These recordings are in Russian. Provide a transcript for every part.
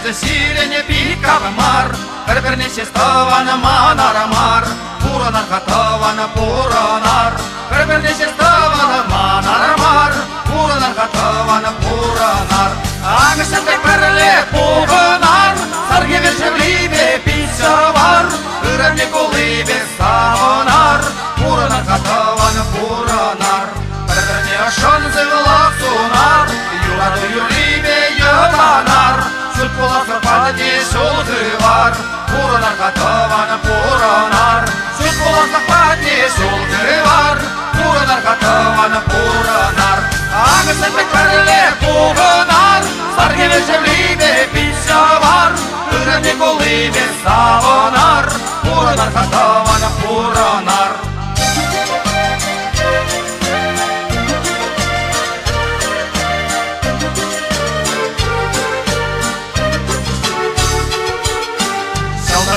Радзе сирене пикав мар, Перпернесе ставана манарамар, Пуранар хатавана пуранар, Перпернесе ставана манарамар, Пуранар хатавана пуранар. Агасенте перле пуганар, Сарге вечерливе писавар, Ыране кулыбе ставанар, Пуранар хатавана пуранар. Перперне ашонзе власунар, Юраду юливе ябанар, Сулпула сападе сулгывар, Пуранар хатавана пуранар, Сулпула сападе сулгывар, Пуранар хатавана пуранар. Агасенте перле пуганар, Сарге вечерливе писавар, Ыране кулыбе ставанар, Пуранар хатавана пуранар.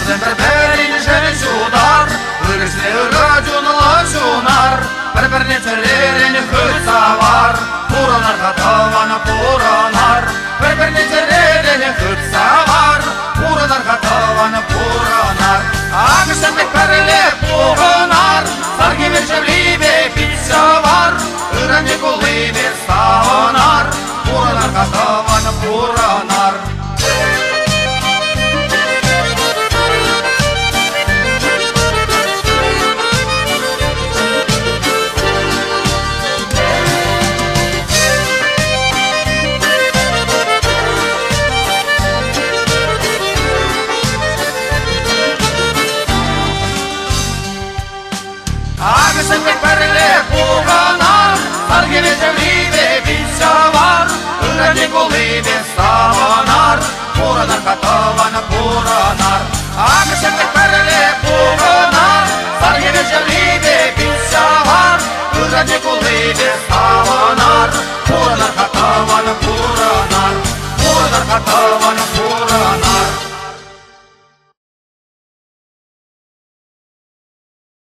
Берберин железудар, Вырысли радюн лазунар, Перперне церерен хыцавар, Пуранар хатавана пуранар, Перперне церерен хыцавар, Пуранар хатавана пуранар. Агасенте перле пуганар, Сарге вечерливе писавар, Ыране кулыбе ставанар, Пуранар хатавана пуранар. Агасенте перле пуганар, Сарге вечерливе писавар, Ыране кулыбе ставанар, Пуранар хатавана пуранар. Агасенте перле пуганар, Сарге вечерливе писавар, Ыране кулыбе ставанар, Пуранар хатавана пуранар, Пуранар хатавана